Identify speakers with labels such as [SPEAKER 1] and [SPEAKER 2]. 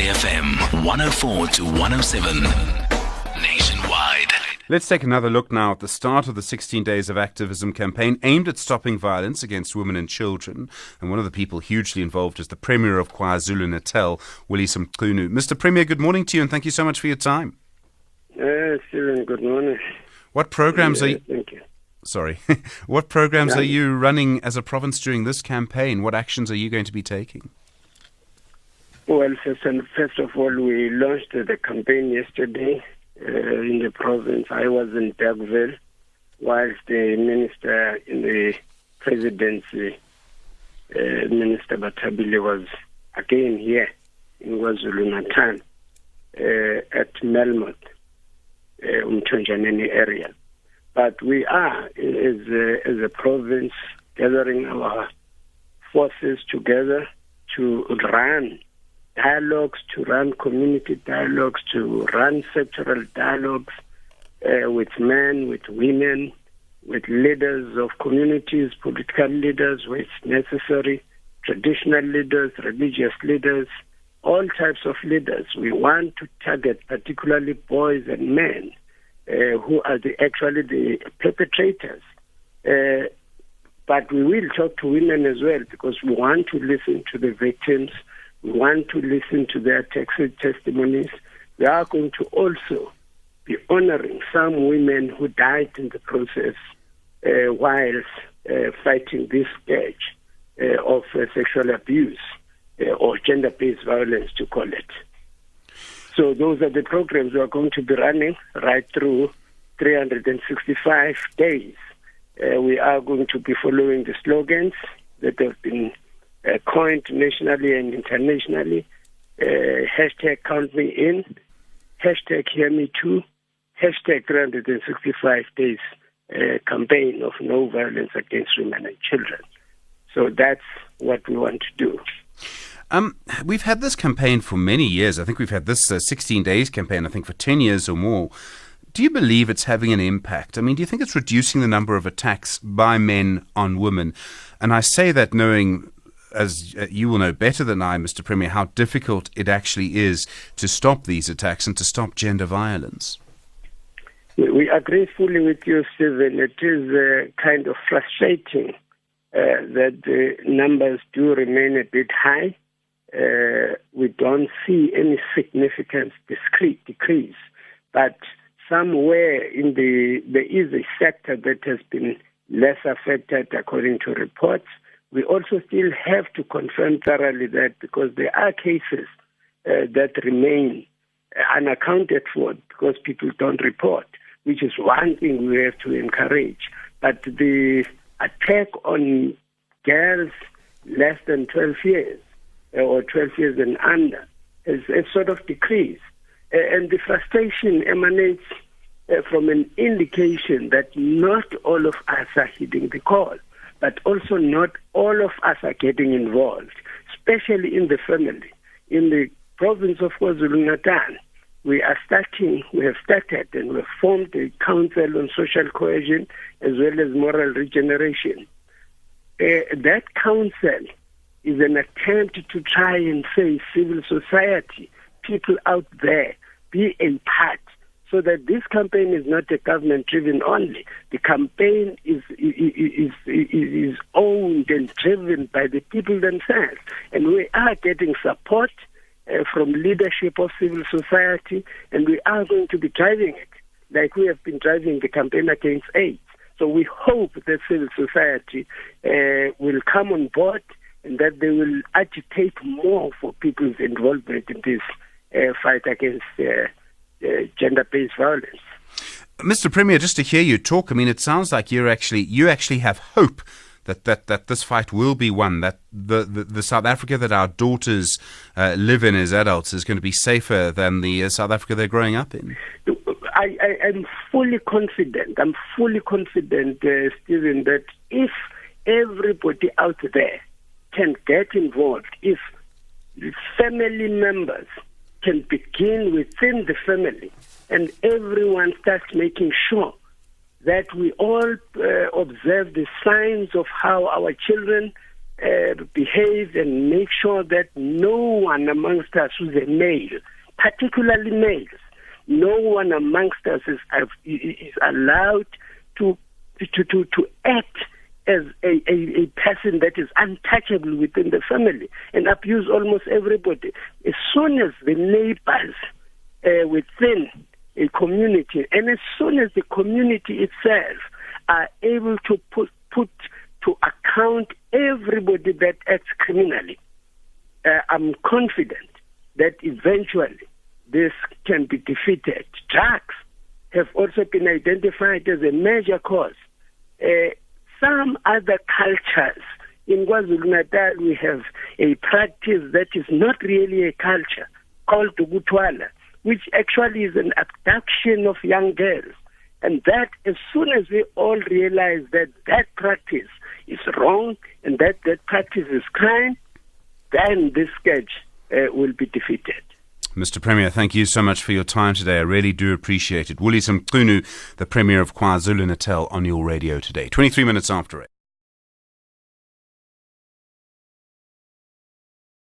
[SPEAKER 1] SAfm 104 to 107 nationwide.
[SPEAKER 2] Let's take another look now at the start of the 16 Days of Activism campaign aimed at stopping violence against women and children. And one of the people hugely involved is the Premier of KwaZulu-Natal, Willies Mchunu. Mr. Premier, good morning to you and thank you so much for your time.
[SPEAKER 3] Stephen, good morning.
[SPEAKER 2] What programs are you...
[SPEAKER 3] Thank you.
[SPEAKER 2] Sorry. What programs are you running as a province during this campaign? What actions are you going to be taking?
[SPEAKER 3] Well, first of all, we launched the campaign yesterday in the province. I was in Bergville, whilst the minister in the presidency, Minister Batabile, was again here in KwaZulu-Natal at Melmoth, Umthonjaneni area. But we are, as a province, gathering our forces together to run dialogues, to run community dialogues, to run sectoral dialogues with men, with women, with leaders of communities, political leaders, where it's necessary, traditional leaders, religious leaders, all types of leaders. We want to target particularly boys and men who are actually the perpetrators. But we will talk to women as well, because we want to listen to the victims. We want to listen to their testimonies. We are going to also be honoring some women who died in the process whilst fighting this scourge of sexual abuse or gender-based violence, to call it. So those are the programs we are going to be running right through 365 days. We are going to be following the slogans that have been coined nationally and internationally. Hashtag count me in, hashtag hear me too, hashtag 365 days campaign of no violence against women and children. So that's what we want to do.
[SPEAKER 2] We've had this campaign for many years. I think we've had this 16 days campaign, I think, for 10 years or more. Do you believe it's having an impact? I mean, do you think it's reducing the number of attacks by men on women? And I say that knowing, as you will know better than I, Mr. Premier, how difficult it actually is to stop these attacks and to stop gender violence.
[SPEAKER 3] We agree fully with you, Stephen. It is kind of frustrating that the numbers do remain a bit high. We don't see any significant decrease, but somewhere there is a sector that has been less affected according to reports. We also still have to confirm thoroughly that, because there are cases that remain unaccounted for because people don't report, which is one thing we have to encourage. But the attack on girls less than 12 years or 12 years and under has sort of decreased. And the frustration emanates from an indication that not all of us are heeding the call, but also not all of us are getting involved, especially in the family. In the province of KwaZulu-Natal, we have started and we have formed a council on social cohesion as well as moral regeneration. That council is an attempt to try and say civil society, people out there, be a part, so that this campaign is not a government-driven only. The campaign is owned and driven by the people themselves. And we are getting support from leadership of civil society, and we are going to be driving it, like we have been driving the campaign against AIDS. So we hope that civil society will come on board and that they will agitate more for people's involvement in this fight against gender-based violence.
[SPEAKER 2] Mr. Premier, just to hear you talk, I mean, it sounds like you actually have hope that this fight will be won, that the South Africa that our daughters live in as adults is going to be safer than the South Africa they're growing up in.
[SPEAKER 3] I'm fully confident. Stephen, that if everybody out there can get involved, if family members can begin within the family and everyone starts making sure that we all observe the signs of how our children behave and make sure that no one amongst us who's a male, particularly males, no one amongst us is allowed to act as a person that is untouchable within the family and abuse almost everybody. As soon as the neighbors within a community, and as soon as the community itself are able to put to account everybody that acts criminally, I'm confident that eventually this can be defeated. Drugs have also been identified as a major cause. Some other cultures, in KwaZulu-Natal, we have a practice that is not really a culture called Tukutwala, which actually is an abduction of young girls. And that, as soon as we all realize that that practice is wrong and that practice is crime, then this scourge will be defeated.
[SPEAKER 2] Mr. Premier, thank you so much for your time today. I really do appreciate it. Willies Mchunu, the Premier of KwaZulu-Natal, on your radio today. 23 minutes after 8.